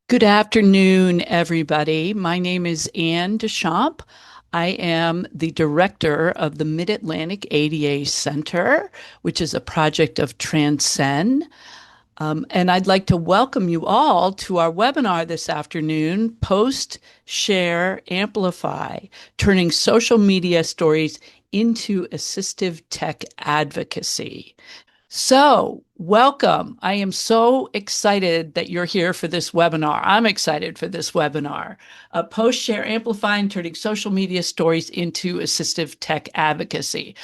Good afternoon, everybody. My name is Anne Deschamps. I am the director of the Mid-Atlantic ADA Center, which is a project of Transcend. And I'd like to welcome you all to our webinar this afternoon, Post, Share, Amplify, Turning Social Media Stories into Assistive Tech Advocacy. So, welcome. I am so excited that you're here for this webinar. I'm excited for this webinar. Post, share, amplifying, turning social media stories into assistive tech advocacy.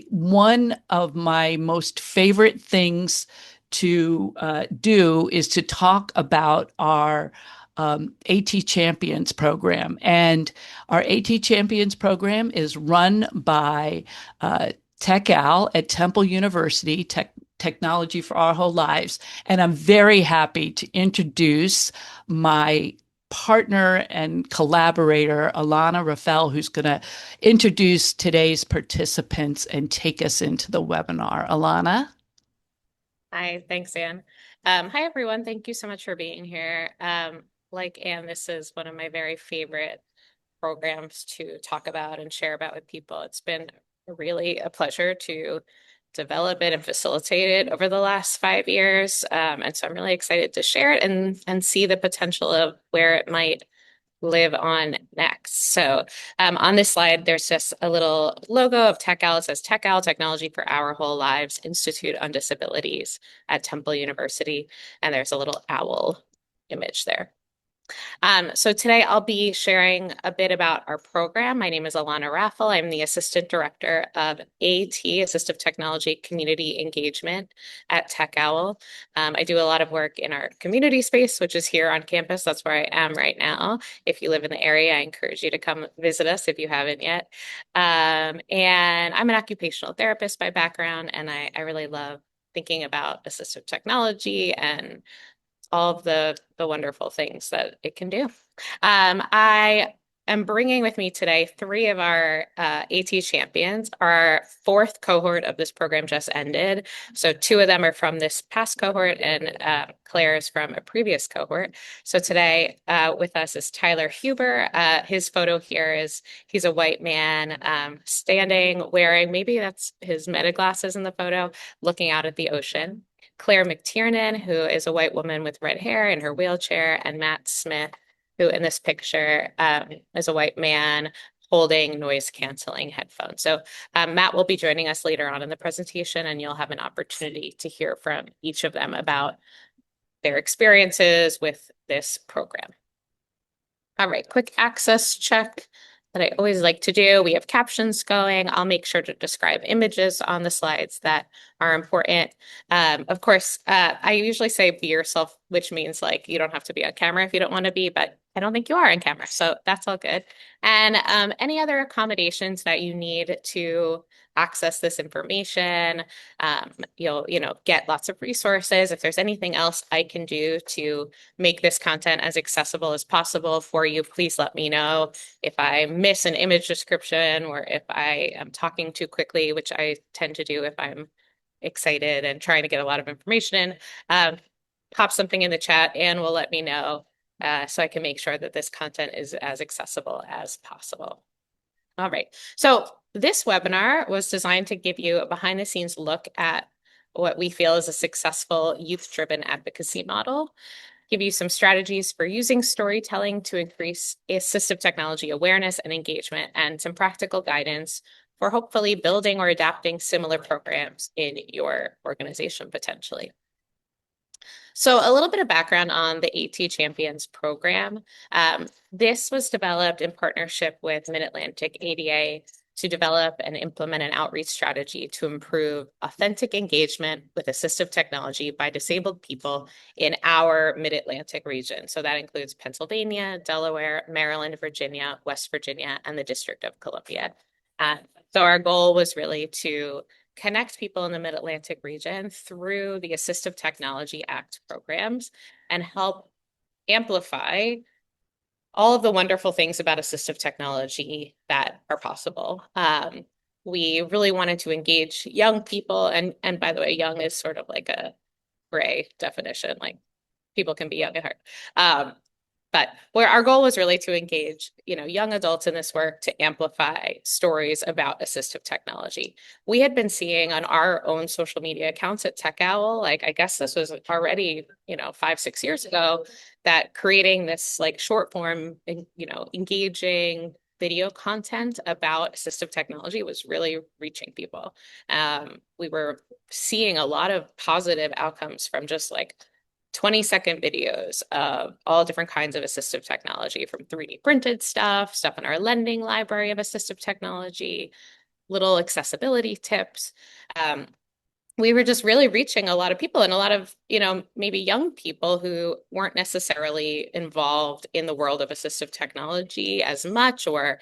One of my most favorite things to do is to talk about our AT Champions program. And our AT Champions program is run by TechAl at Temple University, Technology for Our Whole Lives. And I'm very happy to introduce my partner and collaborator, Alana Rafael, who's going to introduce today's participants and take us into the webinar. Alana? Hi, thanks, Anne. Hi, everyone. Thank you so much for being here. Like Anne, this is one of my very favorite programs to talk about and share about with people. It's been really a pleasure to develop it and facilitate it over the last 5 years. And so I'm really excited to share it and see the potential of where it might live on next. So on this slide, there's just a little logo of TechAl. It says TechAl, Technology for Our Whole Lives, Institute on Disabilities at Temple University. And there's a little owl image there. So today I'll be sharing a bit about our program. My name is Alana Raffel. I'm the Assistant Director of AT, Assistive Technology Community Engagement at TechOwl. I do a lot of work in our community space, which is here on campus. That's where I am right now. If you live in the area, I encourage you to come visit us if you haven't yet. And I'm an occupational therapist by background, and I really love thinking about assistive technology and all of the wonderful things that it can do. I am bringing with me today three of our AT champions. Our fourth cohort of this program just ended. So two of them are from this past cohort and Claire is from a previous cohort. So today with us is Tyler Huber. His photo here is he's a white man standing wearing, maybe that's his meta glasses in the photo, looking out at the ocean. Claire McTiernan, who is a white woman with red hair in her wheelchair, and Matt Smith, who in this picture is a white man holding noise canceling headphones. So Matt will be joining us later on in the presentation, and you'll have an opportunity to hear from each of them about their experiences with this program. All right, quick access check that I always like to do. We have captions going. I'll make sure to describe images on the slides that are important. Of course, I usually say be yourself, which means like you don't have to be on camera if you don't want to be, but I don't think you are on camera, so that's all good. And any other accommodations that you need to access this information, you'll get lots of resources. If there's anything else I can do to make this content as accessible as possible for you, please let me know. If I miss an image description or if I am talking too quickly, which I tend to do if I'm excited and trying to get a lot of information in, pop something in the chat and will let me know so I can make sure that this content is as accessible as possible. All right. So this webinar was designed to give you a behind the scenes look at what we feel is a successful youth-driven advocacy model, give you some strategies for using storytelling to increase assistive technology awareness and engagement, and some practical guidance for hopefully building or adapting similar programs in your organization potentially. So a little bit of background on the AT Champions program. This was developed in partnership with Mid-Atlantic ADA to develop and implement an outreach strategy to improve authentic engagement with assistive technology by disabled people in our Mid-Atlantic region. So that includes Pennsylvania, Delaware, Maryland, Virginia, West Virginia, and the District of Columbia. So our goal was really to connect people in the Mid-Atlantic region through the Assistive Technology Act programs and help amplify all of the wonderful things about assistive technology that are possible. We really wanted to engage young people, and by the way, young is sort of like a gray definition, like people can be young at heart. But where our goal was really to engage, young adults in this work to amplify stories about assistive technology. We had been seeing on our own social media accounts at Tech Owl, like I guess this was already, 5, 6 years ago, that creating this like short form, engaging video content about assistive technology was really reaching people. We were seeing a lot of positive outcomes from just like 20-second videos of all different kinds of assistive technology, from 3D printed stuff in our lending library of assistive technology, little accessibility tips. Um, we were just really reaching a lot of people, and a lot of, maybe young people who weren't necessarily involved in the world of assistive technology as much, or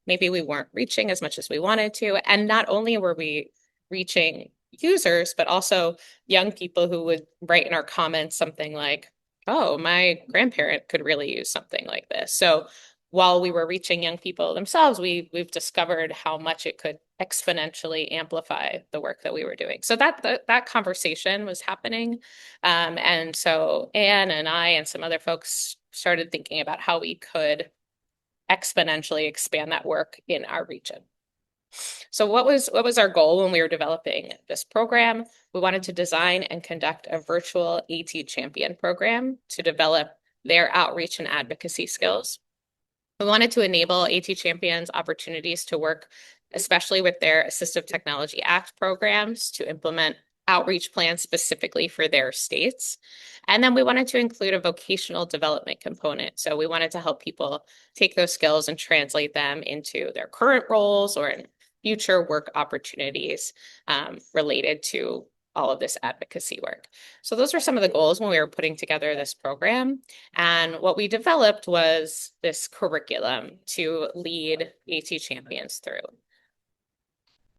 maybe we weren't reaching as much as we wanted to. And not only were we reaching users, but also young people who would write in our comments something like, oh, my grandparent could really use something like this. So while we were reaching young people themselves, we've discovered how much it could exponentially amplify the work that we were doing. So that conversation was happening, and so Anne and I and some other folks started thinking about how we could exponentially expand that work in our region. So what was our goal when we were developing this program? We wanted to design and conduct a virtual AT champion program to develop their outreach and advocacy skills. We wanted to enable AT champions opportunities to work, especially with their Assistive Technology Act programs, to implement outreach plans specifically for their states. And then we wanted to include a vocational development component. So we wanted to help people take those skills and translate them into their current roles or in future work opportunities related to all of this advocacy work. So those were some of the goals when we were putting together this program. And what we developed was this curriculum to lead AT champions through.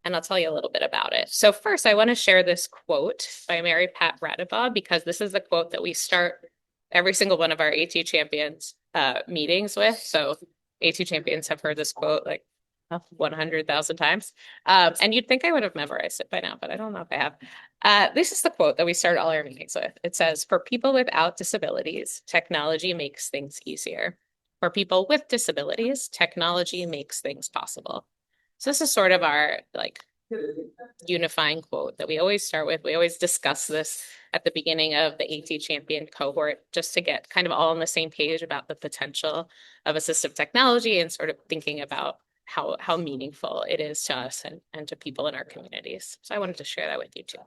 And I'll tell you a little bit about it. So first, I want to share this quote by Mary Pat Radabaugh, because this is the quote that we start every single one of our AT champions meetings with. So AT champions have heard this quote like 100,000 times. And you'd think I would have memorized it by now, but I don't know if I have. This is the quote that we start all our meetings with. It says, "For people without disabilities, technology makes things easier. For people with disabilities, technology makes things possible." So this is sort of our like unifying quote that we always start with. We always discuss this at the beginning of the AT champion cohort, just to get kind of all on the same page about the potential of assistive technology and sort of thinking about how meaningful it is to us and to people in our communities. So I wanted to share that with you too.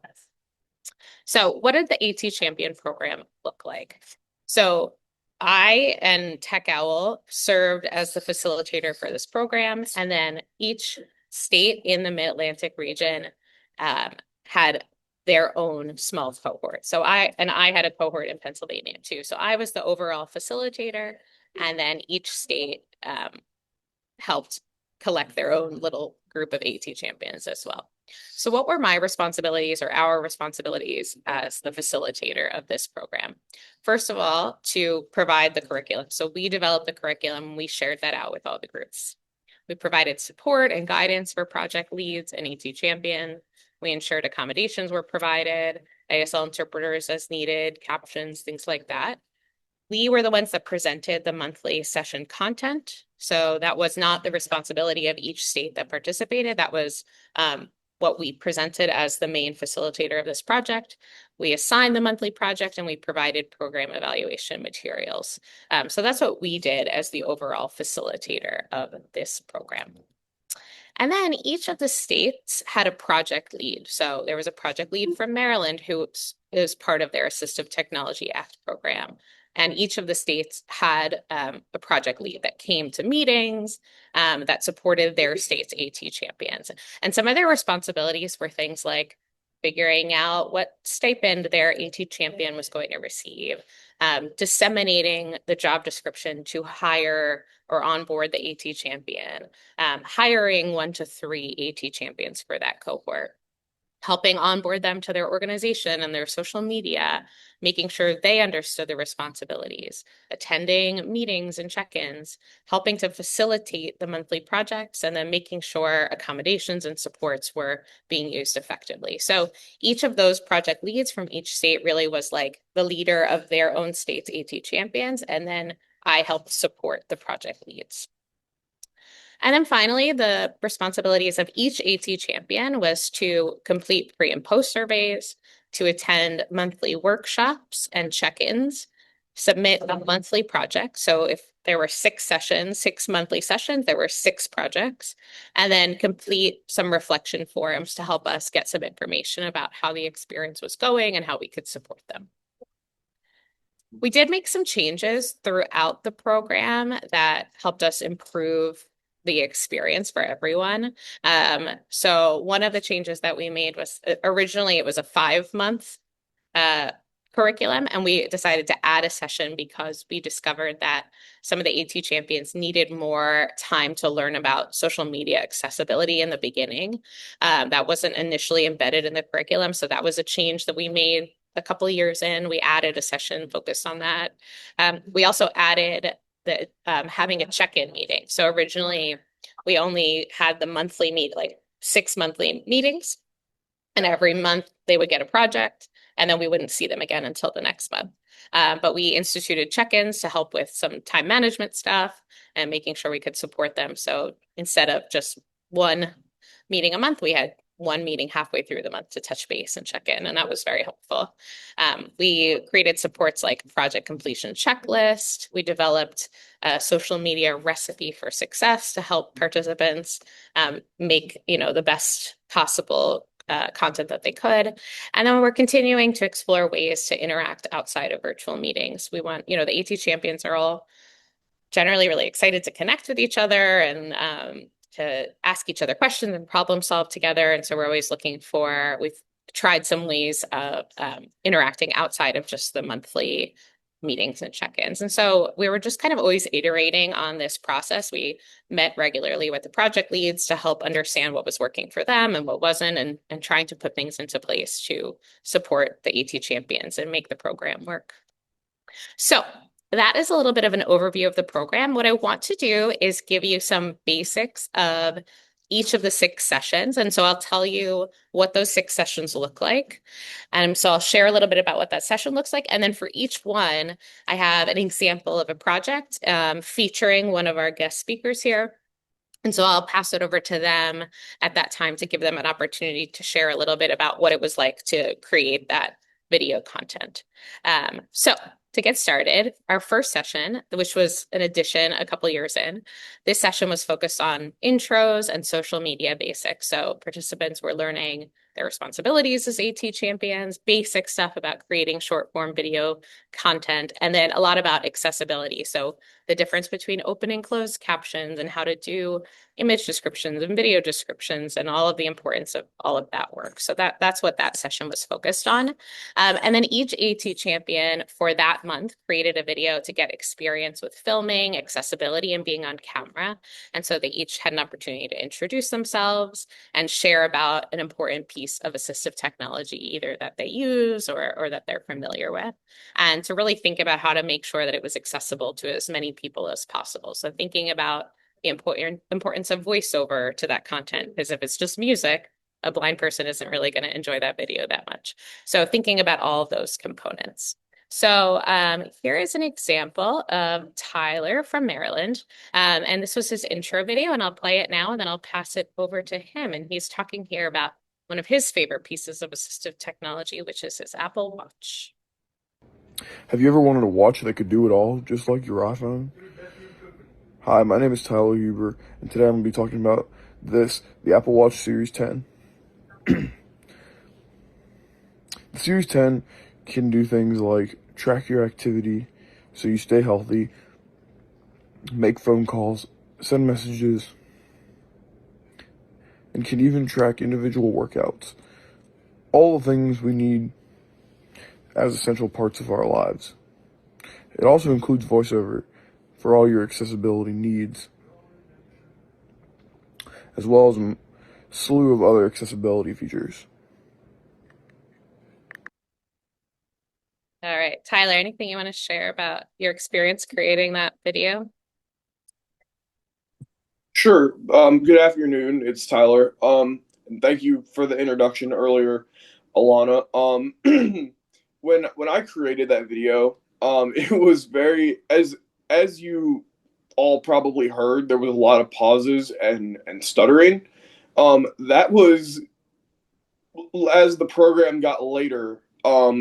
So what did the AT champion program look like? So I and Tech Owl served as the facilitator for this program, and then each state in the Mid-Atlantic region had their own small cohort. So I had a cohort in Pennsylvania too. So I was the overall facilitator, and then each state helped collect their own little group of AT champions as well. So what were my responsibilities, or our responsibilities as the facilitator of this program? First of all, to provide the curriculum. So we developed the curriculum, we shared that out with all the groups. We provided support and guidance for project leads and AT champion. We ensured accommodations were provided, ASL interpreters as needed, captions, things like that. We were the ones that presented the monthly session content. So that was not the responsibility of each state that participated. That was what we presented as the main facilitator of this project. We assigned the monthly project, and we provided program evaluation materials. So that's what we did as the overall facilitator of this program. And then each of the states had a project lead. So there was a project lead from Maryland who is part of their Assistive Technology Act program. And each of the states had a project lead that came to meetings, that supported their state's AT champions. And some of their responsibilities were things like figuring out what stipend their AT champion was going to receive, disseminating the job description to hire or onboard the AT champion, hiring 1 to 3 AT champions for that cohort, helping onboard them to their organization and their social media, making sure they understood the responsibilities, attending meetings and check-ins, helping to facilitate the monthly projects, and then making sure accommodations and supports were being used effectively. So each of those project leads from each state really was like the leader of their own state's AT champions, and then I helped support the project leads. And then finally, the responsibilities of each AT champion was to complete pre and post surveys, to attend monthly workshops and check-ins, submit a monthly project. So if there were 6 sessions, 6 monthly sessions, there were 6 projects, and then complete some reflection forums to help us get some information about how the experience was going and how we could support them. We did make some changes throughout the program that helped us improve the experience for everyone. So one of the changes that we made was originally it was a 5-month curriculum, and we decided to add a session because we discovered that some of the AT champions needed more time to learn about social media accessibility in the beginning. That wasn't initially embedded in the curriculum, so that was a change that we made a couple of years in. We added a session focused on that. We also added the having a check-in meeting. So originally we only had the monthly like 6 monthly meetings, and every month they would get a project, and then we wouldn't see them again until the next month. But we instituted check-ins to help with some time management stuff and making sure we could support them. So instead of just one meeting a month, we had one meeting halfway through the month to touch base and check in, and that was very helpful. We created supports like project completion checklist. We developed a social media recipe for success to help participants make the best possible content that they could. And then we're continuing to explore ways to interact outside of virtual meetings. We want, the AT champions are all generally really excited to connect with each other and to ask each other questions and problem solve together. And so we're always we've tried some ways of interacting outside of just the monthly meetings and check-ins. And so we were just kind of always iterating on this process. We met regularly with the project leads to help understand what was working for them and what wasn't, and trying to put things into place to support the AT champions and make the program work. So that is a little bit of an overview of the program. What I want to do is give you some basics of each of the 6 sessions. And so I'll tell you what those 6 sessions look like. And so I'll share a little bit about what that session looks like. And then for each one, I have an example of a project featuring one of our guest speakers here. And so I'll pass it over to them at that time to give them an opportunity to share a little bit about what it was like to create that video content. So to get started, our first session, which was an addition a couple years in, this session was focused on intros and social media basics. So participants were learning their responsibilities as AT champions, basic stuff about creating short form video content, and then a lot about accessibility. So the difference between open and closed captions and how to do image descriptions and video descriptions and all of the importance of all of that work. So that's what that session was focused on. And then each AT champion for that month created a video to get experience with filming, accessibility, and being on camera. And so they each had an opportunity to introduce themselves and share about an important piece of assistive technology, either that they use or that they're familiar with, and to really think about how to make sure that it was accessible to as many people as possible. So thinking about the importance of voiceover to that content, because if it's just music, a blind person isn't really going to enjoy that video that much. So thinking about all of those components. So here is an example of Tyler from Maryland. And this was his intro video, and I'll play it now, and then I'll pass it over to him. And he's talking here about one of his favorite pieces of assistive technology, which is his Apple Watch. Have you ever wanted a watch that could do it all, just like your iPhone? Hi, my name is Tyler Huber, and today I'm going to be talking about the Apple Watch Series 10. The Series 10 can do things like track your activity so you stay healthy, make phone calls, send messages, and can even track individual workouts. All the things we need as essential parts of our lives. It also includes voiceover for all your accessibility needs, as well as a slew of other accessibility features. All right, Tyler, anything you want to share about your experience creating that video? Sure. Good afternoon. It's Tyler. And thank you for the introduction earlier, Alana. When I created that video, it was very as you all probably heard, there was a lot of pauses and stuttering. That was as the program got later,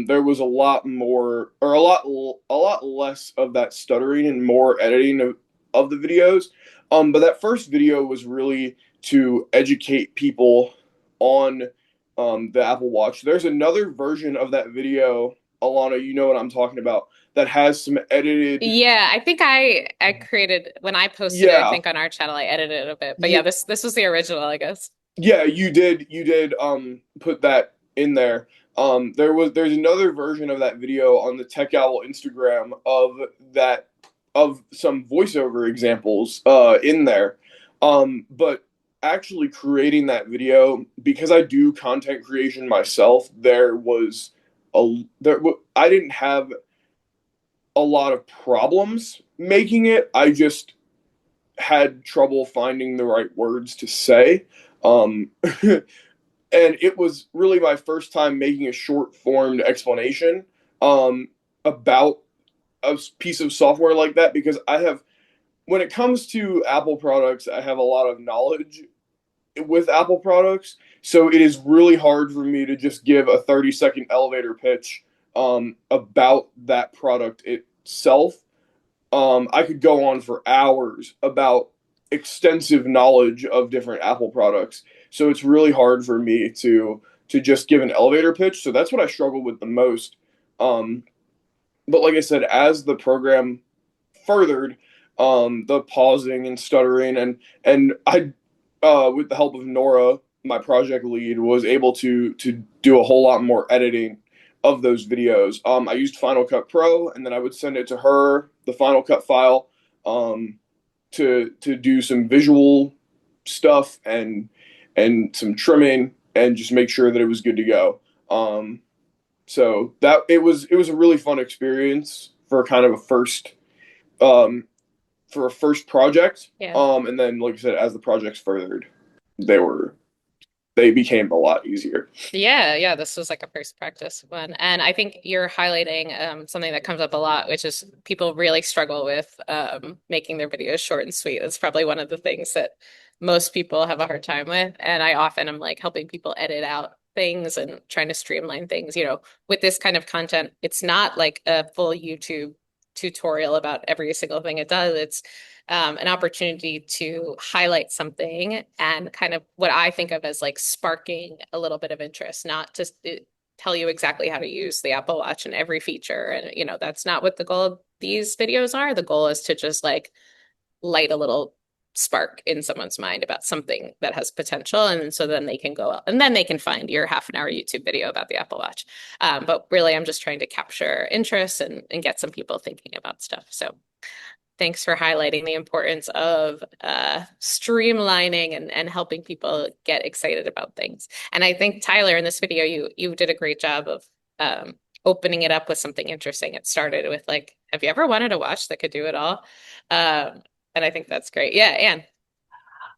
there was a lot more, or a lot less of that stuttering and more editing of the videos. But that first video was really to educate people on the Apple Watch. There's another version of that video, Alana, you know what I'm talking about, that has some edited. Yeah, I think I created when I posted it, I Yeah, think on our channel I edited it a bit. But yeah, yeah, this was the original, I guess. yeah, you did put that in there. There's another version of that video on the Tech Owl Instagram of some voiceover examples in there. But actually creating that video, because I do content creation myself, I didn't have a lot of problems making it. I just had trouble finding the right words to say. And it was really my first time making a short formed explanation about a piece of software like that, because when it comes to Apple products, I have a lot of knowledge with Apple products. So it is really hard for me to just give a 30-second elevator pitch about that product itself. I could go on for hours about extensive knowledge of different Apple products. So it's really hard for me to just give an elevator pitch. So that's what I struggle with the most. Um, but like I said, as the program furthered, the pausing and stuttering and I, with the help of Nora, my project lead, was able to do a whole lot more editing of those videos. I used Final Cut Pro, and then I would send it to her, the Final Cut file, um, to do some visual stuff and some trimming and just make sure that it was good to go. So that it was a really fun experience for kind of a first um, for a first project. Yeah. And then like I said, as the projects furthered, they were they became a lot easier. Yeah, yeah, this was like a first practice one. And I think you're highlighting something that comes up a lot, which is people really struggle with making their videos short and sweet. That's probably one of the things that most people have a hard time with. And I often am like helping people edit out things and trying to streamline things. With this kind of content, it's not like a full YouTube tutorial about every single thing it does. It's an opportunity to highlight something and kind of what I think of as like sparking a little bit of interest, not to tell you exactly how to use the Apple Watch and every feature. And, that's not what the goal of these videos are. The goal is to just like light a little spark in someone's mind about something that has potential. And so then they can go out and then they can find your half an hour YouTube video about the Apple Watch. But really, I'm just trying to capture interest and get some people thinking about stuff. So thanks for highlighting the importance of streamlining and helping people get excited about things. And I think Tyler, in this video, you did a great job of opening it up with something interesting. It started with like, have you ever wanted a watch that could do it all? And I think that's great. Yeah,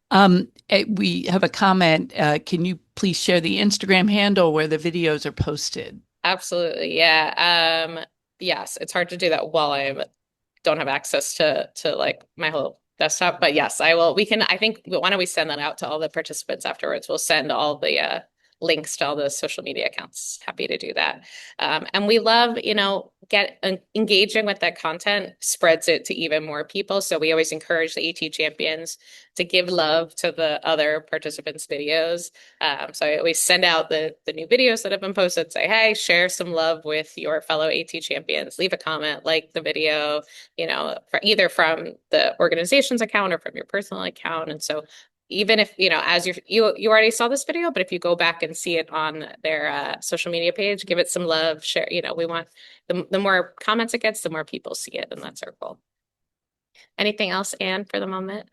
Anne. We have a comment. Can you please share the Instagram handle where the videos are posted? Absolutely. Yeah. Yes, it's hard to do that while I don't have access to like my whole desktop, but yes, I will. I think, why don't we send that out to all the participants afterwards? We'll send all the links to all the social media accounts. Happy to do that. And we love, engaging with that content spreads it to even more people. So we always encourage the AT champions to give love to the other participants' videos. So I always send out the new videos that have been posted, say, hey, share some love with your fellow AT champions, leave a comment, like the video, either from the organization's account or from your personal account. And so even if, as you already saw this video, but if you go back and see it on their social media page, give it some love, share, we want the more comments it gets, the more people see it. And that's our goal. Anything else, Anne, for the moment?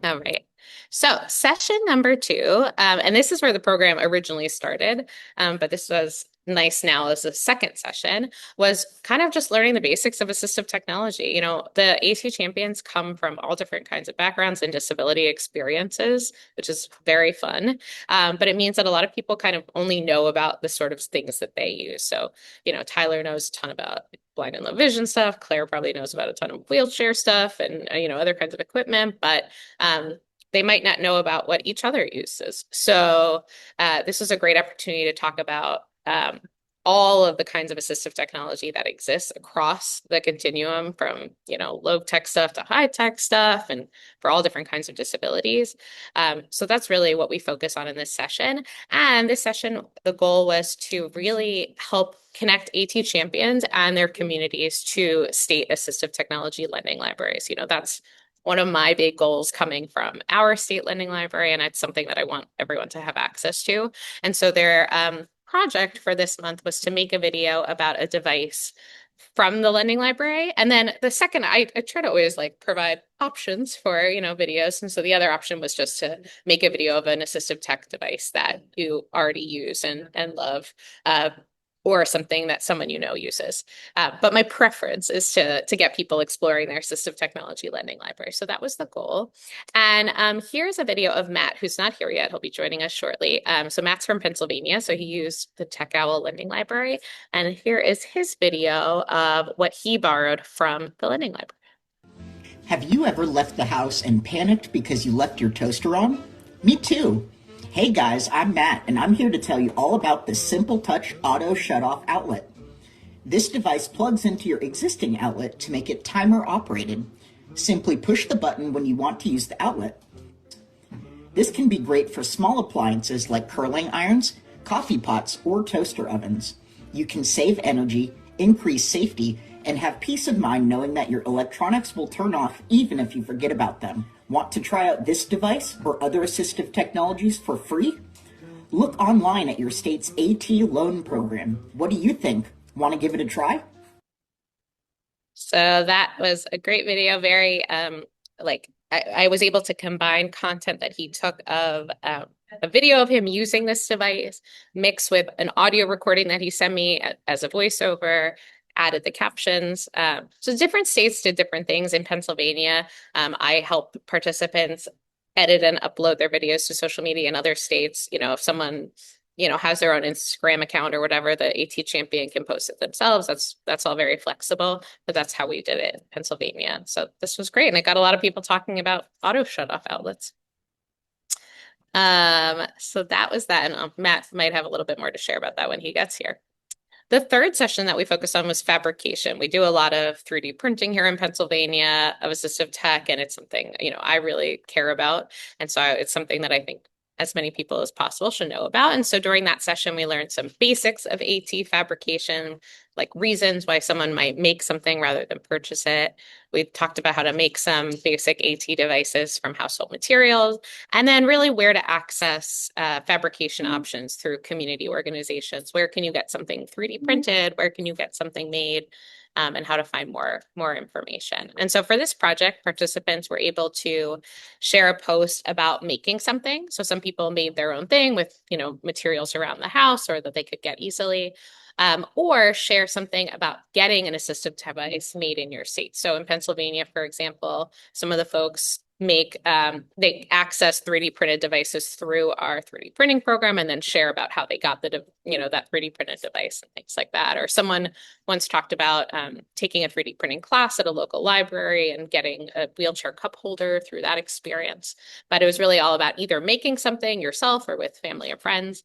All right. So session number 2, and this is where the program originally started, but this was nice now is the second session was kind of just learning the basics of assistive technology. You know, the AT champions come from all different kinds of backgrounds and disability experiences, which is very fun. But it means that a lot of people kind of only know about the sort of things that they use. So, you know, Tyler knows a ton about blind and low vision stuff. Claire probably knows about a ton of wheelchair stuff and, you know, other kinds of equipment, but they might not know about what each other uses. So this is a great opportunity to talk about all of the kinds of assistive technology that exists across the continuum from, you know, low tech stuff to high tech stuff and for all different kinds of disabilities. So that's really what we focus on in this session. And this session, the goal was to really help connect AT champions and their communities to state assistive technology lending libraries. You know, that's one of my big goals coming from our state lending library, and it's something that I want everyone to have access to. And so their project for this month was to make a video about a device from the lending library. And then the second, I try to always like provide options for, you know, videos. And so the other option was just to make a video of an assistive tech device that you already use and love. Or something that someone you know uses. But my preference is to get people exploring their assistive technology lending library. So that was the goal. And here's a video of Matt, who's not here yet. He'll be joining us shortly. So Matt's from Pennsylvania, so he used the Tech Owl lending library. And here is his video of what he borrowed from the lending library. Have you ever left the house and panicked because you left your toaster on? Me too. Hey guys, I'm Matt, and I'm here to tell you all about the Simple Touch Auto Shutoff Outlet. This device plugs into your existing outlet to make it timer operated. Simply push the button when you want to use the outlet. This can be great for small appliances like curling irons, coffee pots, or toaster ovens. You can save energy, increase safety, and have peace of mind knowing that your electronics will turn off even if you forget about them. Want to try out this device or other assistive technologies for free? Look online at your state's AT loan program. What do you think? Want to give it a try? So that was a great video. Very like I was able to combine content that he took of a video of him using this device, mixed with an audio recording that he sent me as a voiceover, added the captions. So different states did different things. In Pennsylvania, I help participants edit and upload their videos to social media. In other states, you know, if someone, you know, has their own Instagram account or whatever, the AT champion can post it themselves. That's all very flexible, but that's how we did it in Pennsylvania. So this was great. And it got a lot of people talking about auto shut off outlets. So that was that. And Matt might have a little bit more to share about that when he gets here. The third session that we focused on was fabrication. We do a lot of 3D printing here in Pennsylvania of assistive tech, and it's something, you know, I really care about. And so it's something that I think as many people as possible should know about. And so during that session, we learned some basics of AT fabrication, like reasons why someone might make something rather than purchase it. We talked about how to make some basic AT devices from household materials, and then really where to access fabrication options through community organizations. Where can you get something 3D printed? Where can you get something made? And how to find more information. And so for this project, participants were able to share a post about making something. So some people made their own thing with, you know, materials around the house or that they could get easily. Or share something about getting an assistive device made in your state. So in Pennsylvania, for example, some of the folks make they access 3D printed devices through our 3D printing program and then share about how they got the you know, that 3D printed device and things like that. Or someone once talked about taking a 3D printing class at a local library and getting a wheelchair cup holder through that experience. But it was really all about either making something yourself or with family or friends,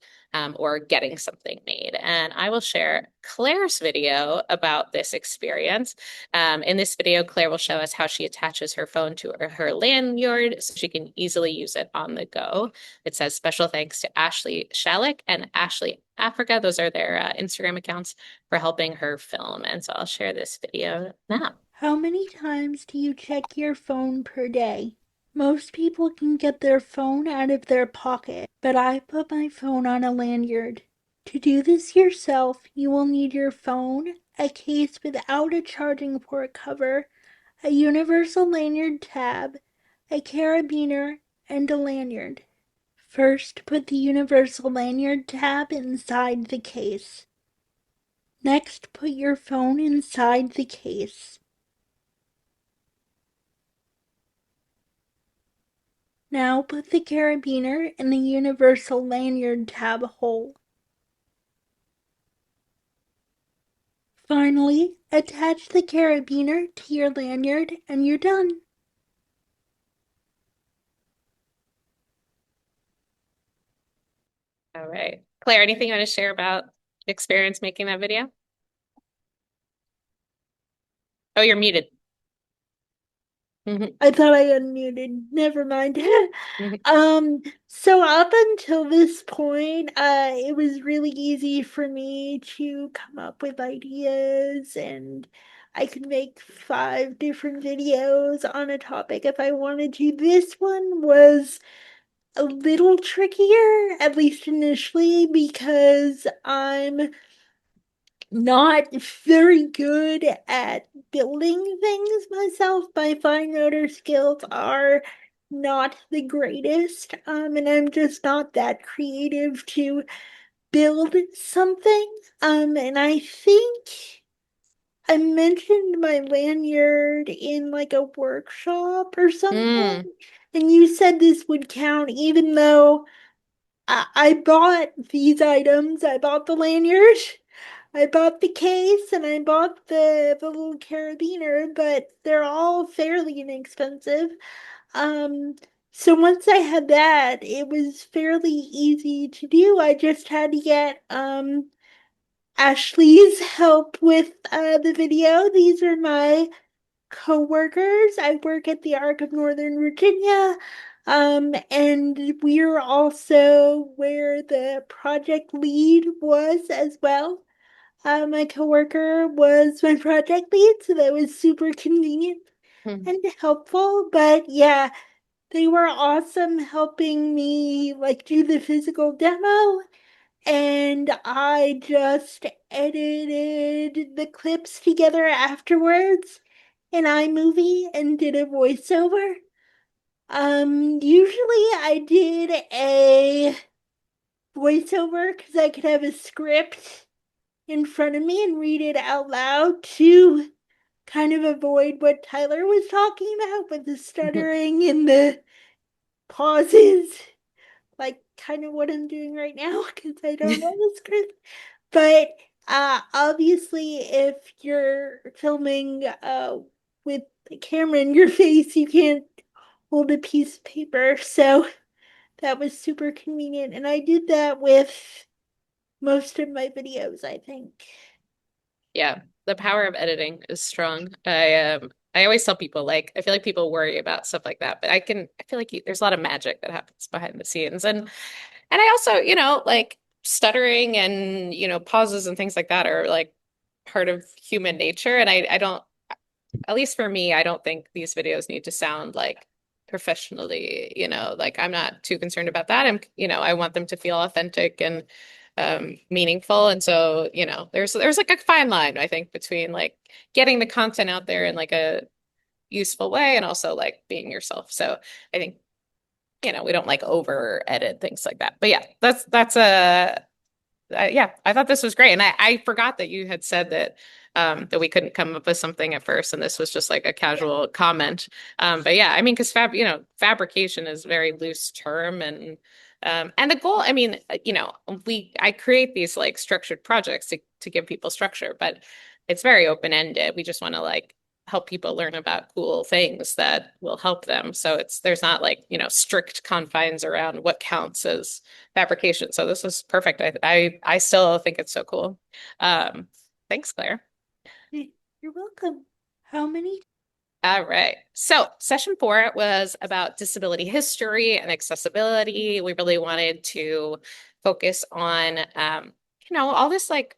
or getting something made. And I will share Claire's video about this experience. In this video, Claire will show us how she attaches her phone to her lanyard so she can easily use it on the go. It says special thanks to Ashley Shalik and Ashley Africa. Those are their Instagram accounts for helping her film. And so I'll share this video now. How many times do you check your phone per day? Most people can get their phone out of their pocket, but I put my phone on a lanyard. To do this yourself, you will need your phone, a case without a charging port cover, a universal lanyard tab, a carabiner, and a lanyard. First, put the universal lanyard tab inside the case. Next, put your phone inside the case. Now put the carabiner in the universal lanyard tab hole. Finally, attach the carabiner to your lanyard and you're done. All right. Claire, anything you want to share about experience making that video? Oh, you're muted. Mhm. I thought I unmuted. Never mind. Mhm. So up until this point, it was really easy for me to come up with ideas and I could make 5 different videos on a topic if I wanted to. This one was a little trickier, at least initially, because I'm not very good at building things myself. My fine motor skills are not the greatest, and I'm just not that creative to build something. And I think I mentioned my lanyard in like a workshop or something, Mm. and you said this would count, even though I bought these items. I bought the lanyard. I bought the case and I bought the little carabiner, but they're all fairly inexpensive. Um, so once I had that, it was fairly easy to do. I just had to get Ashley's help with the video. These are my co-workers. I work at the Arc of Northern Virginia. And we're also where the project lead was as well. My coworker was my project lead, so that was super convenient Mhm. and helpful. But yeah, they were awesome helping me like do the physical demo, and I just edited the clips together afterwards in iMovie and did a voiceover. Usually I did a voiceover because I could have a script in front of me and read it out loud to kind of avoid what Tyler was talking about with the stuttering and the pauses, like kind of what I'm doing right now because I don't know the script. But obviously, if you're filming with the camera in your face, you can't hold a piece of paper. So that was super convenient. And I did that with most of my videos, I think. Yeah, the power of editing is strong. I always tell people like I feel like people worry about stuff like that, but I feel like there's a lot of magic that happens behind the scenes. And I also, like stuttering and, pauses and things like that are like part of human nature. And I don't, at least for me, I don't think these videos need to sound like professionally, like I'm not too concerned about that. I want them to feel authentic and meaningful. And so, there's like a fine line, I think, between like getting the content out there in like a useful way and also like being yourself. So I think, we don't like over edit things like that. But yeah, that's a yeah, I thought this was great. And I forgot that you had said that we couldn't come up with something at first, and this was just like a casual comment. But yeah, I mean, because fabrication is a very loose term, and the goal, I mean, I create these like structured projects to give people structure, but it's very open-ended. We just want to like help people learn about cool things that will help them. So there's not like, strict confines around what counts as fabrication. So this is perfect. I still think it's so cool. Um, Thanks, Claire. You're welcome. How many? All right. So session 4 was about disability history and accessibility. We really wanted to focus on, all this like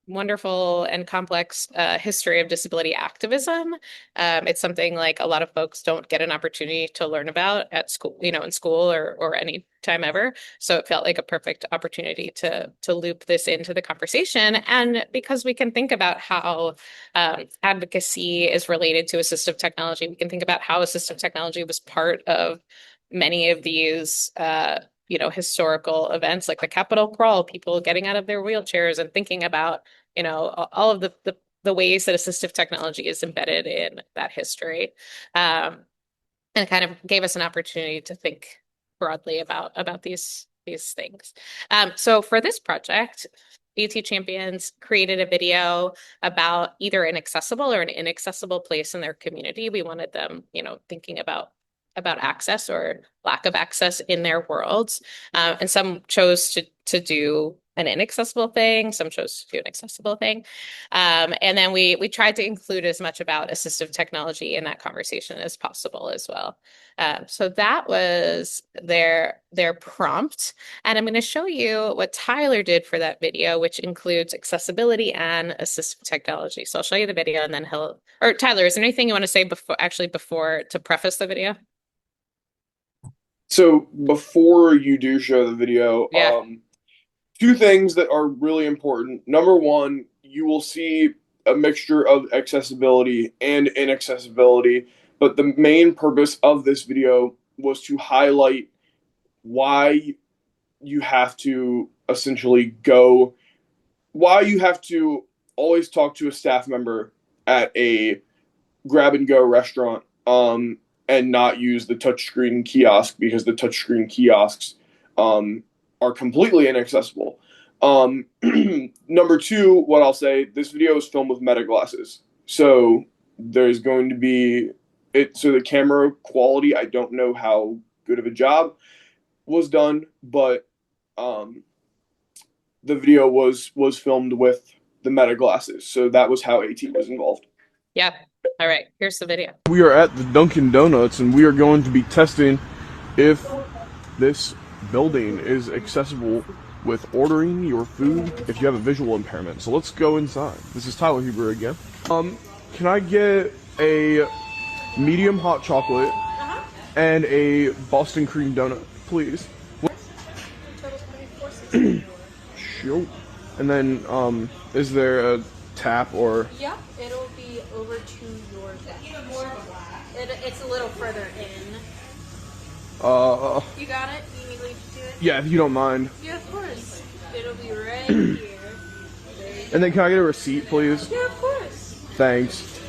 wonderful and complex history of disability activism. It's something like a lot of folks don't get an opportunity to learn about at school, in school or any time ever. So it felt like a perfect opportunity to loop this into the conversation. And because we can think about how advocacy is related to assistive technology, we can think about how assistive technology was part of many of these historical events like the Capitol crawl, people getting out of their wheelchairs and thinking about, all of the ways that assistive technology is embedded in that history. And kind of gave us an opportunity to think broadly about these things. So for this project, AT Champions created a video about either an accessible or an inaccessible place in their community. We wanted them, thinking about access or lack of access in their worlds. And some chose to do an inaccessible thing, some chose to do an accessible thing. And then we tried to include as much about assistive technology in that conversation as possible as well. So that was their prompt. And I'm going to show you what Tyler did for that video, which includes accessibility and assistive technology. So I'll show you the video and then Tyler, is there anything you want to say before to preface the video? So before you do show the video, Yeah. two things that are really important. Number one, you will see a mixture of accessibility and inaccessibility, but the main purpose of this video was to highlight why you have to why you have to always talk to a staff member at a grab and go restaurant, and not use the touchscreen kiosk, because the touchscreen kiosks are completely inaccessible. Number two, what I'll say, this video is filmed with meta glasses. So there's going to be so the camera quality, I don't know how good of a job was done, but the video was filmed with the meta glasses. So that was how AT was involved. Yeah. All right. Here's the video. We are at the Dunkin' Donuts, and we are going to be testing if this building is accessible with ordering your food if you have a visual impairment. So let's go inside. This is Tyler Huber again. Can I get a medium hot chocolate and a Boston cream donut, please? Sure. And then, is there a tap or? Yeah, it'll be over to your desk. It's a little further in. You got it? You need me to do it? Yeah, if you don't mind. Yeah, of course. It'll be right here. And then can I get a receipt, please? Yeah, of course. Thanks.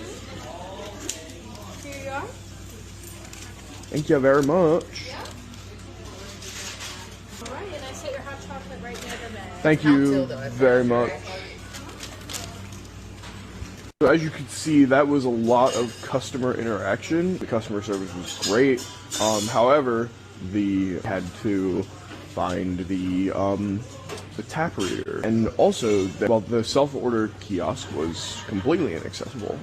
Here you are. Thank you very much. All right, and I set your hot chocolate right near the bag. Thank you very much. So as you can see, that was a lot of customer interaction. The customer service was great. However, had to find the tap reader, and also the self-order kiosk was completely inaccessible.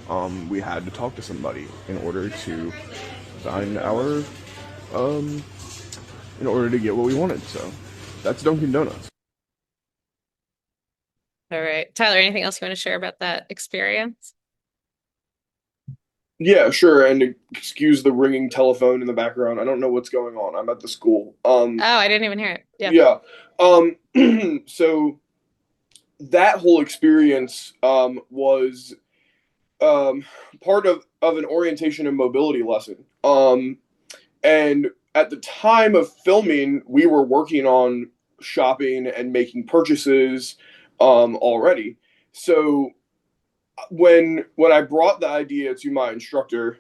We had to talk to somebody in order to find in order to get what we wanted. So that's Dunkin' Donuts. All right. Tyler, anything else you want to share about that experience? Yeah, sure. And excuse the ringing telephone in the background. I don't know what's going on. I'm at the school. Oh, I didn't even hear it. Yeah. So that whole experience was part of an orientation and mobility lesson. And at the time of filming, we were working on shopping and making purchases already. So when I brought the idea to my instructor,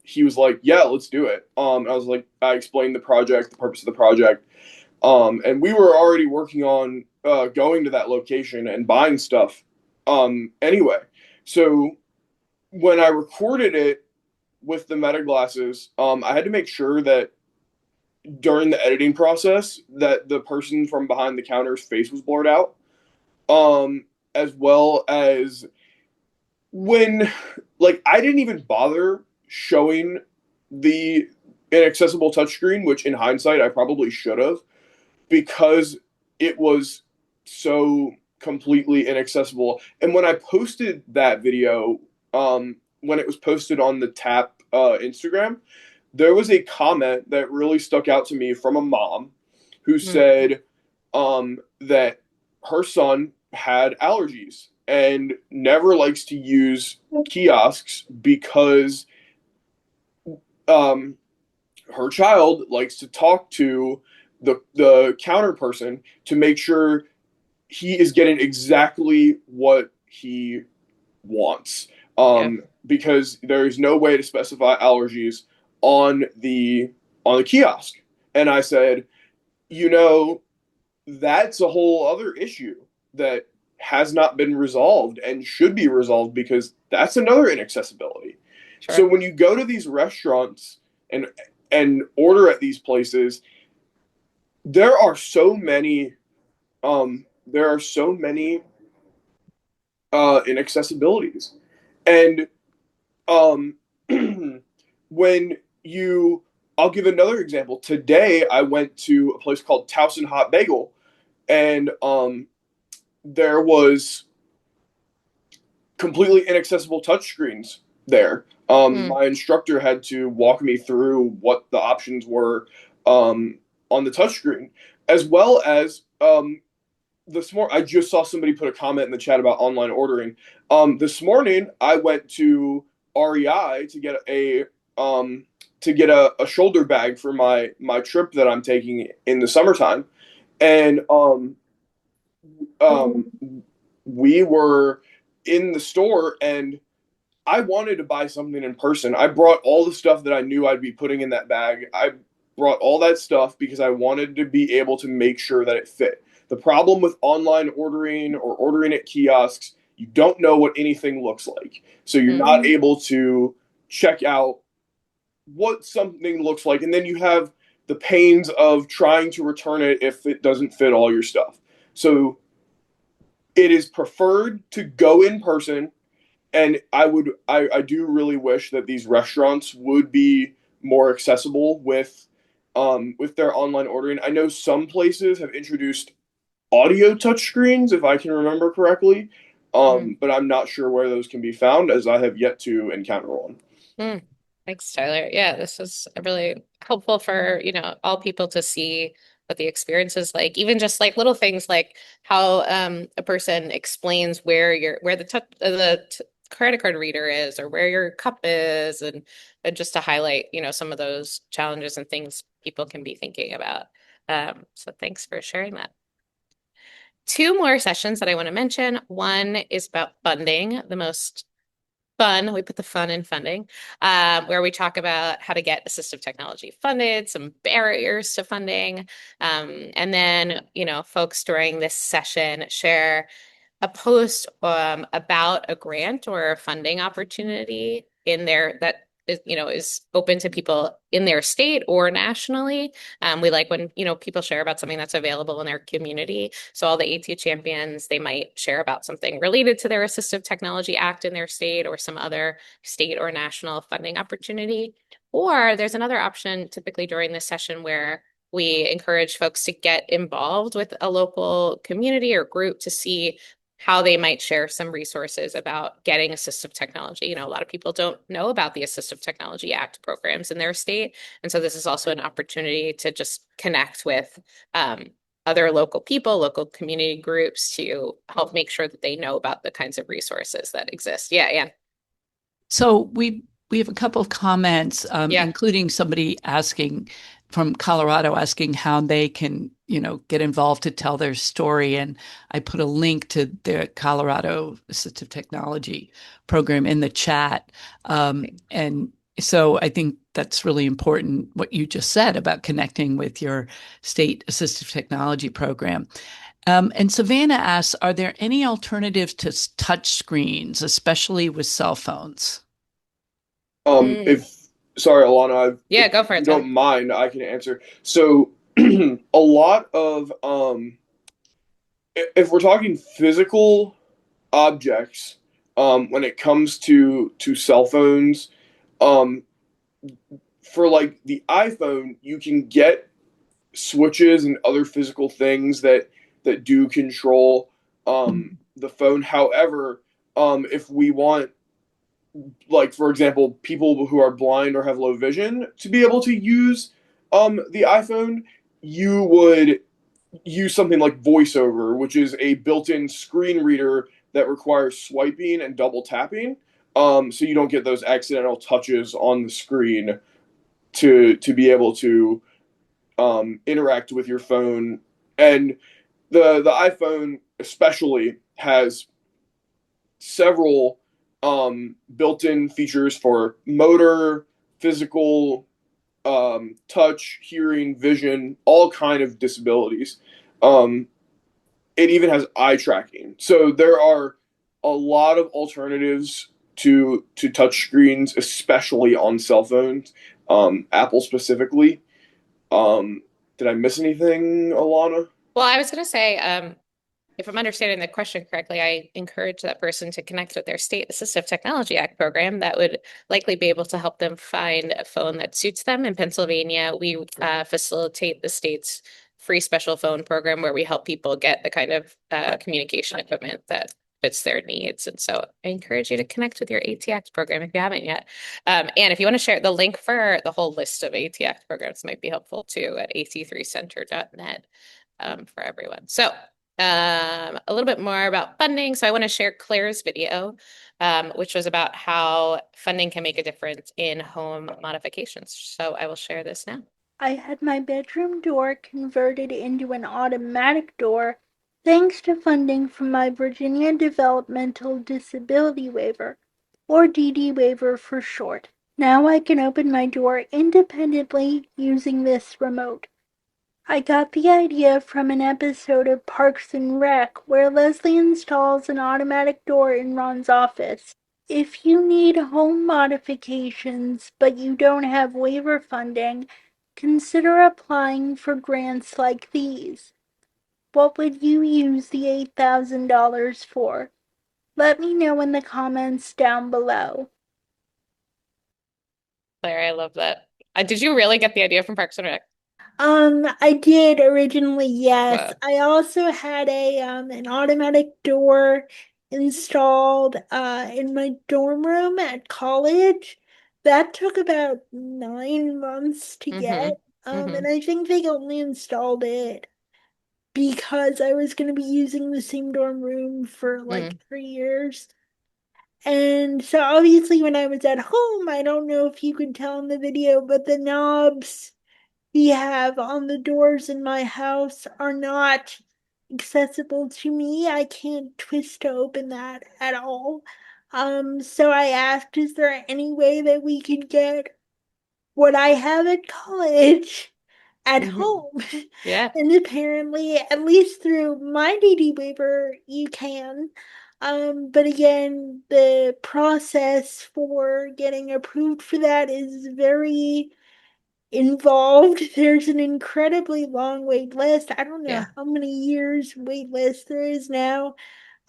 he was like, "Yeah, let's do it." I was like, I explained the project, the purpose of the project, and we were already working on going to that location and buying stuff anyway. So when I recorded it with the meta glasses, I had to make sure that during the editing process that the person from behind the counter's face was blurred out, as well as when, like, I didn't even bother showing the inaccessible touchscreen, which in hindsight I probably should have, because it was so completely inaccessible. And when I posted that video, when it was posted on the TAP Instagram, there was a comment that really stuck out to me from a mom who said that her son had allergies and never likes to use kiosks because her child likes to talk to the counter person to make sure he is getting exactly what he wants. Yeah. Because there is no way to specify allergies on the kiosk. And I said, you know, that's a whole other issue that has not been resolved and should be resolved, because that's another inaccessibility. So Sure. when you go to these restaurants and order at these places, there are so many there are so many inaccessibilities. And um when you I'll give another example. Today I went to a place called Towson Hot Bagel, and there was completely inaccessible touchscreens there. Mm. My instructor had to walk me through what the options were on the touchscreen, as well as this morning I just saw somebody put a comment in the chat about online ordering. This morning I went to REI um, to get a shoulder bag for my trip that I'm taking in the summertime, and um, we were in the store, and I wanted to buy something in person. I brought all the stuff that I knew I'd be putting in that bag. I brought all that stuff because I wanted to be able to make sure that it fit. The problem with online ordering or ordering at kiosks, you don't know what anything looks like. So you're Mm. not able to check out what something looks like. And then you have the pains of trying to return it if it doesn't fit all your stuff. So it is preferred to go in person, and I do really wish that these restaurants would be more accessible with their online ordering. I know some places have introduced audio touchscreens, if I can remember correctly, Mm. but I'm not sure where those can be found, as I have yet to encounter one. Mm. Thanks, Tyler. Yeah, this is really helpful for, all people to see what the experience is like. Even just like little things like how a person explains where the credit card reader is, or where your cup is, and just to highlight, some of those challenges and things people can be thinking about. So thanks for sharing that. Two more sessions that I want to mention. One is about funding, the most fun. We put the fun in funding, where we talk about how to get assistive technology funded, some barriers to funding. And then, folks during this session share a post about a grant or a funding opportunity in there that is open to people in their state or nationally. We like when people share about something that's available in their community. So all the AT champions, they might share about something related to their Assistive Technology Act in their state, or some other state or national funding opportunity. Or there's another option typically during this session where we encourage folks to get involved with a local community or group to see how they might share some resources about getting assistive technology. A lot of people don't know about the Assistive Technology Act programs in their state. And so this is also an opportunity to just connect with other local people, local community groups, to help make sure that they know about the kinds of resources that exist. Yeah, yeah. So we have a couple of comments, Yeah. including somebody asking from Colorado, asking how they can, get involved to tell their story. And I put a link to the Colorado Assistive Technology program in the chat. And so I think that's really important, what you just said about connecting with your state assistive technology program. And Savannah asks, are there any alternatives to touch screens, especially with cell phones? Mm. If Sorry, Alana, Yeah, if go for it, you Tyler. don't mind, I can answer. So, a lot of if we're talking physical objects, when it comes to cell phones, um, for like the iPhone, you can get switches and other physical things that do control the phone. However, if we want, like for example, people who are blind or have low vision to be able to use the iPhone, you would use something like VoiceOver, which is a built-in screen reader that requires swiping and double tapping, so you don't get those accidental touches on the screen to be able to interact with your phone. And the iPhone especially has several built-in features for motor, physical, touch, hearing, vision, all kind of disabilities. Um, it even has eye tracking. So there are a lot of alternatives to touch screens, especially on cell phones, Apple specifically. Um, did I miss anything, Alana? Well, I was going to say, if I'm understanding the question correctly, I encourage that person to connect with their state Assistive Technology Act program that would likely be able to help them find a phone that suits them. In Pennsylvania, we facilitate the state's free special phone program where we help people get the kind of communication equipment that fits their needs. And so I encourage you to connect with your ATX program if you haven't yet. And if you want to share the link for the whole list of ATX programs might be helpful too at at3center.net for everyone. So a little bit more about funding. So I want to share Claire's video, which was about how funding can make a difference in home modifications. So I will share this now. I had my bedroom door converted into an automatic door thanks to funding from my Virginia Developmental Disability Waiver, or DD waiver for short. Now I can open my door independently using this remote. I got the idea from an episode of Parks and Rec where Leslie installs an automatic door in Ron's office. If you need home modifications but you don't have waiver funding, consider applying for grants like these. What would you use the $8,000 for? Let me know in the comments down below. Claire, I love that. Did you really get the idea from Parks and Rec? I did originally, yes. Wow. I also had an automatic door installed in my dorm room at college. That took about 9 months to Mm-hmm. get. Mm-hmm. And I think they only installed it because I was going to be using the same dorm room for like Mm. 3 years. And so obviously when I was at home, I don't know if you could tell in the video, but the knobs we have on the doors in my house are not accessible to me. I can't twist to open that at all. So I asked, is there any way that we could get what I have at college at Mm-hmm. home? Yeah. And apparently, at least through my DD waiver, you can. But again, the process for getting approved for that is very involved. There's an incredibly long wait list. I don't know Yeah. how many years wait list there is now.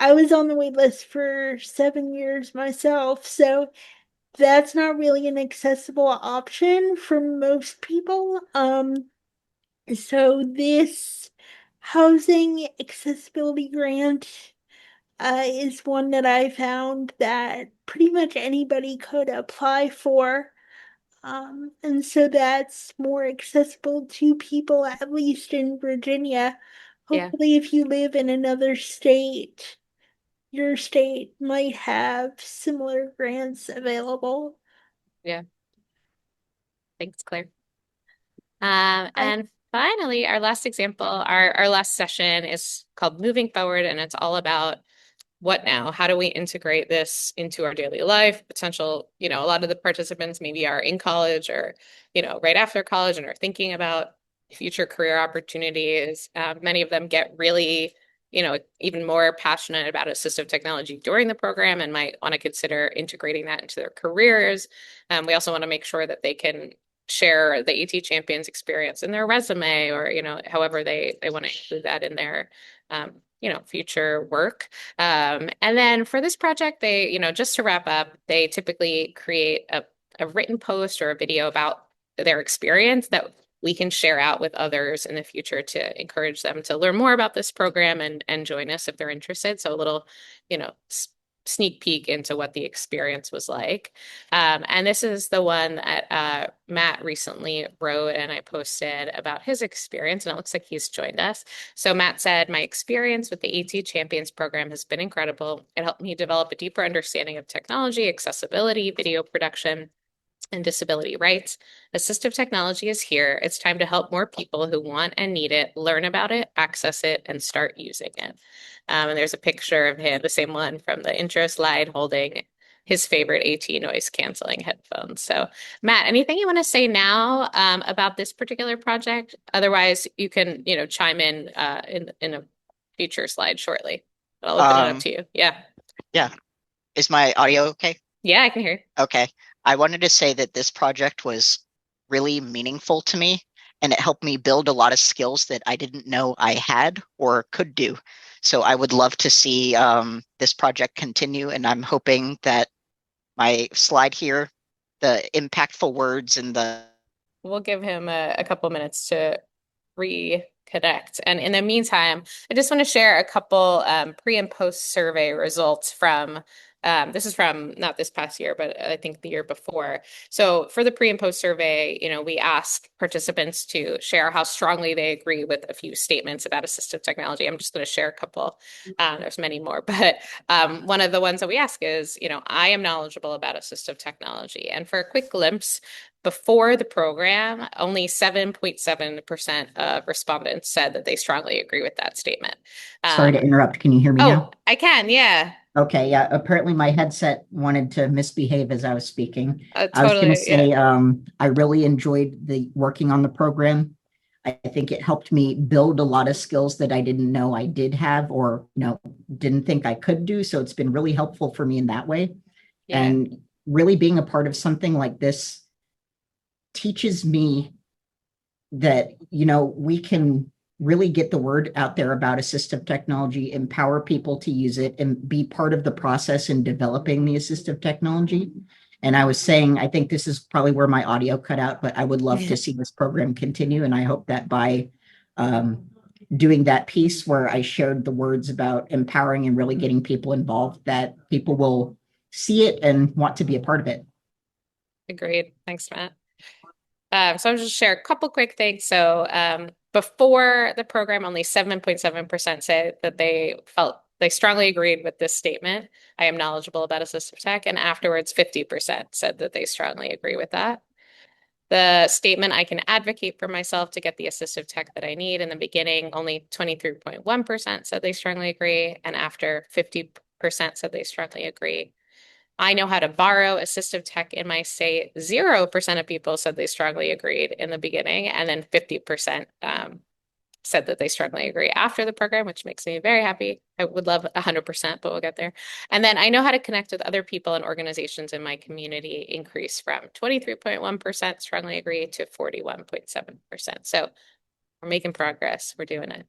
I was on the wait list for 7 years myself, so that's not really an accessible option for most people. So this housing accessibility grant is one that I found that pretty much anybody could apply for. And so that's more accessible to people, at least in Virginia. Yeah. Hopefully, if you live in another state, your state might have similar grants available. Yeah. Thanks, Claire. I And finally, our last example, our last session is called Moving Forward, and it's all about what now? How do we integrate this into our daily life? Potential, a lot of the participants maybe are in college or, right after college and are thinking about future career opportunities. Many of them get really, even more passionate about assistive technology during the program and might want to consider integrating that into their careers. We also want to make sure that they can share the AT Champions experience in their resume or, however they want to include that in their, future work. And then for this project, they, just to wrap up, they typically create a written post or a video about their experience that we can share out with others in the future to encourage them to learn more about this program and join us if they're interested. So a little, you know, sneak peek into what the experience was like. And this is the one that Matt recently wrote and I posted about his experience, and it looks like he's joined us. So Matt said, my experience with the AT Champions program has been incredible. It helped me develop a deeper understanding of technology, accessibility, video production, and disability rights. Assistive technology is here. It's time to help more people who want and need it, learn about it, access it, and start using it. And there's a picture of him, the same one from the intro slide, holding his favorite AT noise canceling headphones. So, Matt, anything you want to say now about this particular project? Otherwise, you can, chime in a future slide shortly. But I'll open it up Um, to you. Yeah. yeah. Is my audio okay? Yeah, I can hear you. Okay. I wanted to say that this project was really meaningful to me, and it helped me build a lot of skills that I didn't know I had or could do. So I would love to see this project continue, and I'm hoping that my slide here, the impactful words and the We'll give him a couple minutes to reconnect. And in the meantime, I just want to share a couple pre and post survey results from this is from not this past year, but I think the year before. So for the pre and post survey, we ask participants to share how strongly they agree with a few statements about assistive technology. I'm just going to share a couple. There's many more, but one of the ones that we ask is, I am knowledgeable about assistive technology. And for a quick glimpse, before the program, only 7.7% of respondents said that they strongly agree with that statement. Sorry to interrupt. Can you hear me now? I can, yeah. Okay, yeah. Apparently my headset wanted to misbehave as I was speaking. I was going to Totally, say, yeah. I really enjoyed the working on the program. I think it helped me build a lot of skills that I didn't know I did have or, didn't think I could do. So it's been really helpful for me in that way. Yeah. And really being a part of something like this teaches me that, we can really get the word out there about assistive technology, empower people to use it, and be part of the process in developing the assistive technology. And I was saying, I think this is probably where my audio cut out, but I would love to see this program continue. And I hope that by doing that piece where I shared the words about empowering and really getting people involved, that people will see it and want to be a part of it. Agreed. Thanks, Matt. So I'm just share a couple quick things. So before the program, only 7.7% said that they strongly agreed with this statement. I am knowledgeable about assistive tech. And afterwards, 50% said that they strongly agree with that. The statement, I can advocate for myself to get the assistive tech that I need. In the beginning, only 23.1% said they strongly agree. And after, 50% said they strongly agree. I know how to borrow assistive tech in my state. 0% of people said they strongly agreed in the beginning, and then 50% said that they strongly agree after the program, which makes me very happy. I would love 100%, but we'll get there. And then I know how to connect with other people and organizations in my community increased from 23.1% strongly agree to 41.7%. So we're making progress. We're doing it.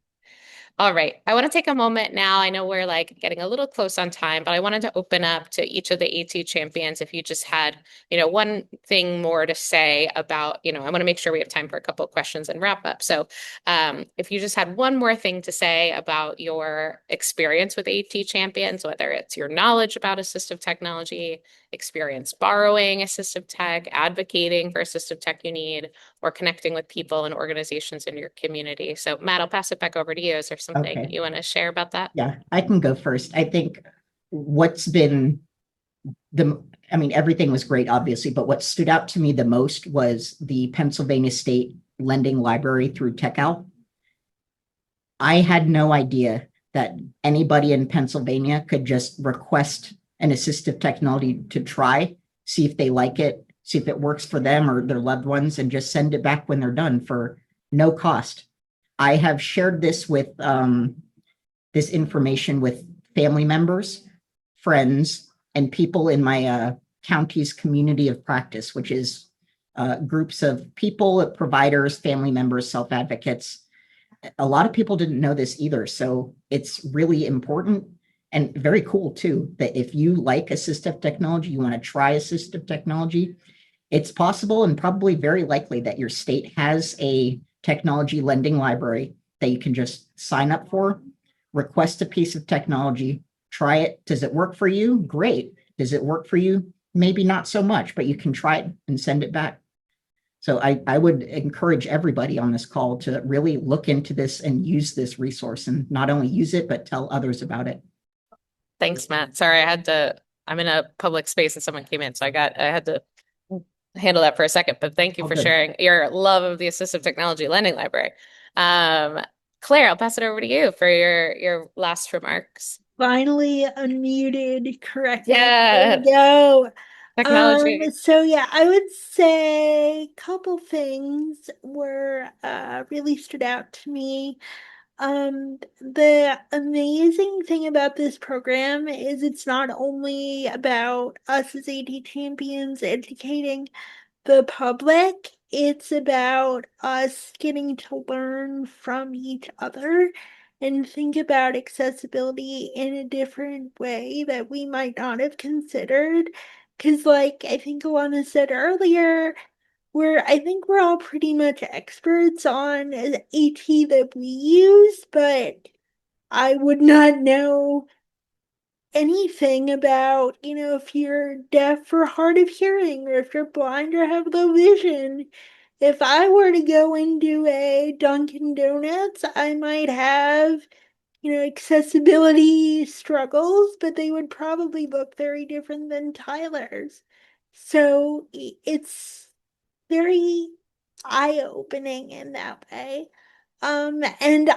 All right. I want to take a moment now. I know we're getting a little close on time, but I wanted to open up to each of the AT champions. If you just had, one thing more to say about, I want to make sure we have time for a couple of questions and wrap up. So if you just had one more thing to say about your experience with AT champions, whether it's your knowledge about assistive technology, experience borrowing assistive tech, advocating for assistive tech you need, or connecting with people and organizations in your community. So Matt, I'll pass it back over to you. Is there something you want to share about that? Yeah, I can go first. I think what's been everything was great, obviously, but what stood out to me the most was the Pennsylvania State Lending Library through TechAl. I had no idea that anybody in Pennsylvania could just request an assistive technology to try, see if they like it, see if it works for them or their loved ones, and just send it back when they're done for no cost. I have shared this with this information with family members, friends, and people in my county's community of practice, which is groups of people, providers, family members, self-advocates. A lot of people didn't know this either. So it's really important and very cool too, that if you like assistive technology, you want to try assistive technology, it's possible and probably very likely that your state has a technology lending library that you can just sign up for, request a piece of technology, try it. Does it work for you? Great. Does it work for you? Maybe not so much, but you can try it and send it back. So I would encourage everybody on this call to really look into this and use this resource, and not only use it, but tell others about it. Thanks, Matt. Sorry, I'm in a public space and someone came in, so I had to handle that for a second, but thank you for Okay. sharing your love of the assistive technology lending library. Um, Claire, I'll pass it over to you for your last remarks. Finally unmuted correctly. There Yeah, we go. technology. So yeah, I would say a couple things were really stood out to me. The amazing thing about this program is it's not only about us as AT champions educating the public, it's about us getting to learn from each other and think about accessibility in a different way that we might not have considered. Because, like I think Alana said earlier, I think we're all pretty much experts on AT that we use, but I would not know anything about, if you're deaf or hard of hearing, or if you're blind or have low vision. If I were to go into a Dunkin' Donuts, I might have, accessibility struggles, but they would probably look very different than Tyler's. So it's very eye-opening in that way. And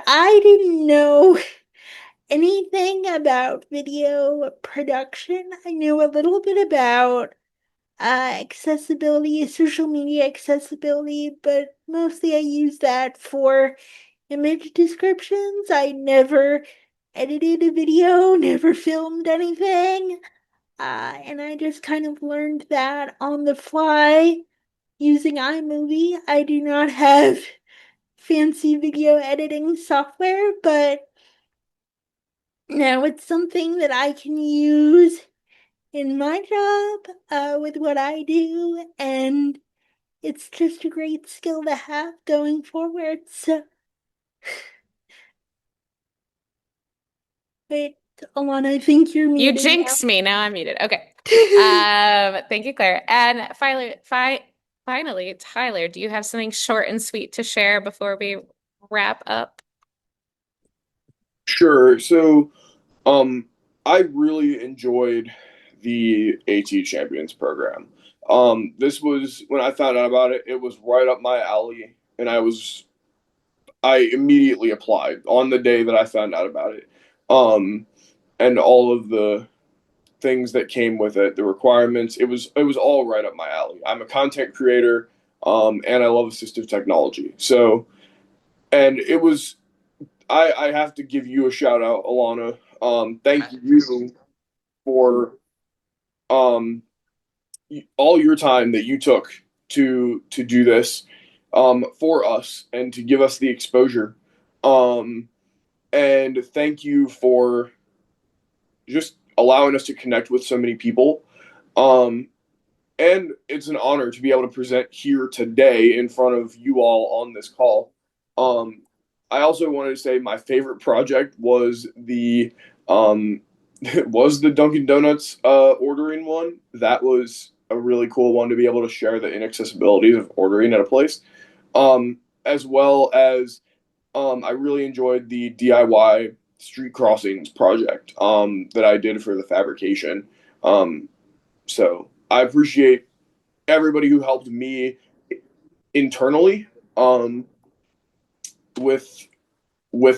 I didn't know anything about video production. I know a little bit about accessibility, social media accessibility, but mostly I use that for image descriptions. I never edited a video, never filmed anything. And I just kind of learned that on the fly using iMovie. I do not have fancy video editing software, but now it's something that I can use in my job with what I do, and it's just a great skill to have going forward. So, wait, Alana, I think you're You muted now. jinxed me. Now I'm muted. Okay. Thank you, Claire. And finally, Tyler, do you have something short and sweet to share before we wrap up? Sure. So, um, I really enjoyed the AT Champions program. This was when I found out about it, it was right up my alley, and I immediately applied on the day that I found out about it. Um, and all of the things that came with it, the requirements, it was all right up my alley. I'm a content creator, and I love assistive technology. So, and it was I have to give you a shout out, Alana. Thank you for um, all your time that you took to do this for us and to give us the exposure. Um, and thank you for just allowing us to connect with so many people. Um, and it's an honor to be able to present here today in front of you all on this call. Um, I also wanted to say my favorite project was the um, was the Dunkin' Donuts ordering one. That was a really cool one to be able to share the inaccessibilities of ordering at a place, as well as I really enjoyed the DIY street crossings project that I did for the fabrication. Um, so I appreciate everybody who helped me internally um, with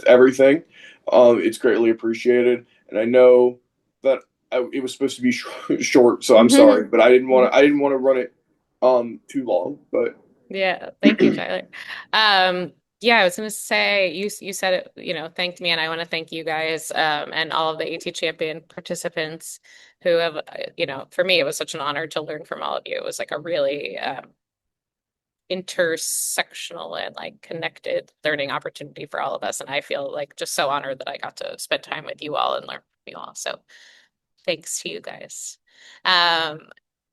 everything. It's greatly appreciated, and I know that it was supposed to be short, so I'm sorry, but I didn't want to run it too long. But Yeah, thank you, Tyler. Yeah, I was gonna say you said it, thanked me, and I want to thank you guys and all of the AT Champion participants who have, for me, it was such an honor to learn from all of you. It was like a really intersectional and like connected learning opportunity for all of us, and I feel like just so honored that I got to spend time with you all and learn from you all. So thanks to you guys. Um,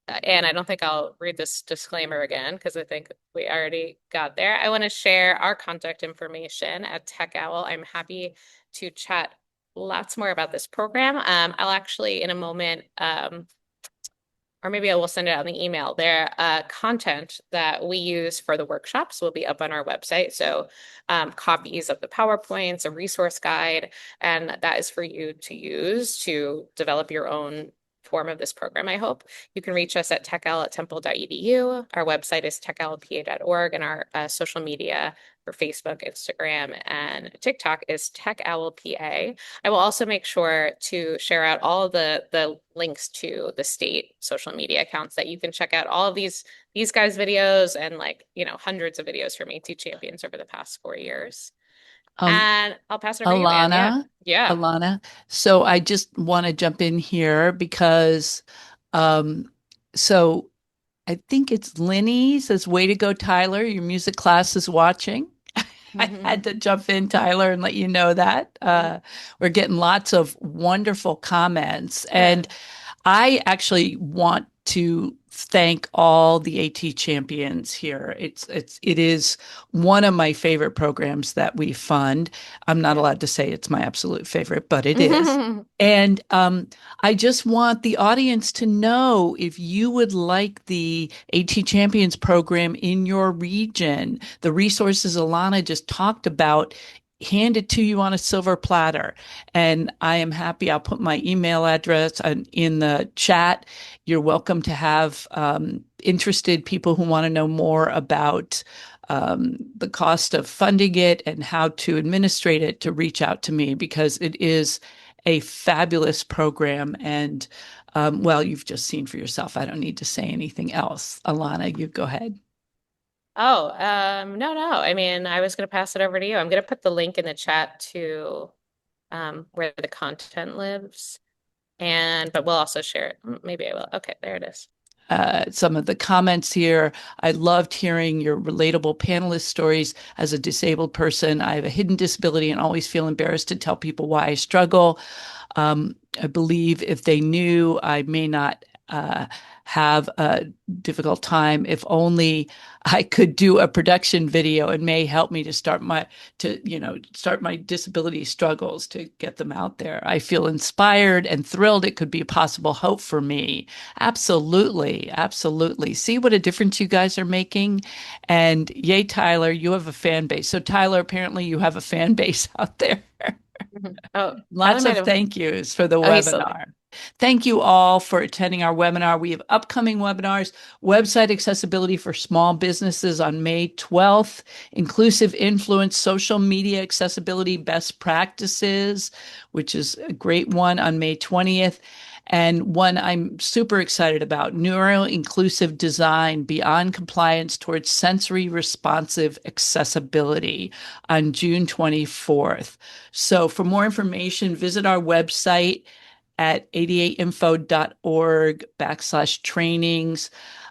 and I don't think I'll read this disclaimer again because I think we already got there. I want to share our contact information at Tech Owl. I'm happy to chat lots more about this program. I'll actually, in a moment, or maybe I will send it out in the email. Their content that we use for the workshops will be up on our website. So copies of the PowerPoints, a resource guide, and that is for you to use to develop your own form of this program, I hope. You can reach us at techl@temple.edu. Our website is techlpa.org, and our social media for Facebook, Instagram, and TikTok is TechOwlPA. I will also make sure to share out all of the links to the state social media accounts that you can check out all of these guys' videos and hundreds of videos from AT champions over the past 4 years. Um, And I'll pass it over to you, Anne. Yeah. Alana, Yeah. Alana. So I just want to jump in here because, um, so I think it's Linny says, "Way to go, Tyler. Your music class is watching." I had to jump in, Tyler, and let you know that. We're getting lots of wonderful comments. And I actually want to thank all the AT champions here. It is one of my favorite programs that we fund. I'm not allowed to say it's my absolute favorite, but it is. And I just want the audience to know if you would like the AT Champions program in your region, the resources Alana just talked about, handed to you on a silver platter. And I am happy. I'll put my email address in the chat. You're welcome to have interested people who want to know more about the cost of funding it and how to administrate it to reach out to me, because it is a fabulous program. And well, you've just seen for yourself. I don't need to say anything else. Alana, you go ahead. Oh, no, no. I mean, I was going to pass it over to you. I'm going to put the link in the chat to where the content lives, but we'll also share it. Maybe I will. Okay, there it is. Some of the comments here. I loved hearing your relatable panelist stories. As a disabled person, I have a hidden disability and always feel embarrassed to tell people why I struggle. I believe if they knew, I may not have a difficult time. If only I could do a production video, it may help me to start my disability struggles, to get them out there. I feel inspired and thrilled it could be a possible hope for me. Absolutely, absolutely. See what a difference you guys are making. And yay, Tyler, you have a fan base. So Tyler, apparently you have a fan base out there. Oh, Lots of thank yous for the webinar. Thank you all for attending our webinar. We have upcoming webinars: website accessibility for small businesses on May 12th, inclusive influence, social media accessibility best practices, which is a great one, on May 20th. And one I'm super excited about, neuro-inclusive design, beyond compliance towards sensory responsive accessibility, on June 24th. So for more information, visit our website at 88info.org/trainings.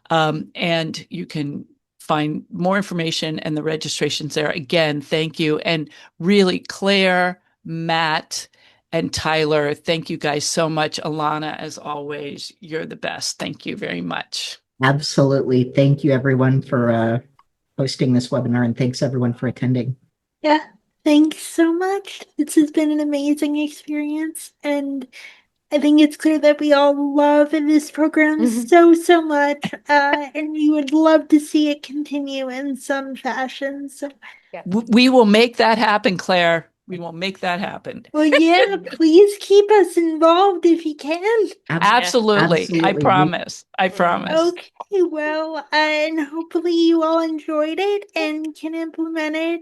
And you can find more information and the registrations there. Again, thank you. And really, Claire, Matt, and Tyler, thank you guys so much. Alana, as always, you're the best. Thank you very much. Absolutely. Thank you, everyone, for hosting this webinar, and thanks, everyone, for attending. Yeah, thanks so much. This has been an amazing experience, and I think it's clear that we all love this program so, so much, and we would love to see it continue in some fashion. So, We will make that happen, Claire. We will make that happen. well, yeah, please keep us involved if you can. Absolutely. I Absolutely. promise. I promise. Okay, well, and hopefully you all enjoyed it and can implement it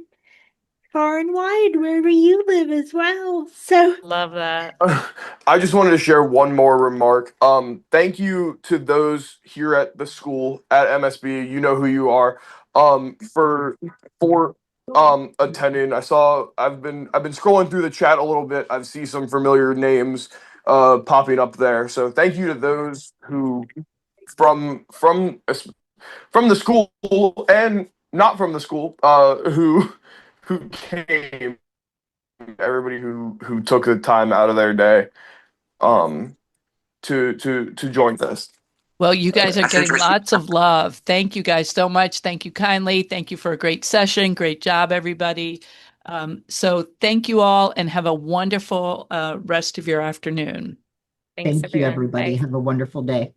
far and wide wherever you live as well. So, Love that. I just wanted to share one more remark. Thank you to those here at the school at MSB. You know who you are. For attending. I've been scrolling through the chat a little bit. I see some familiar names popping up there. So thank you to those who from the school and not from the school who came. Everybody who took the time out of their day to join this. Well, you guys are getting lots of love. Thank you guys so much. Thank you kindly. Thank you for a great session. Great job, everybody. So thank you all, and have a wonderful rest of your afternoon. Thanks, Thank you, everybody. Bye. Have a wonderful day.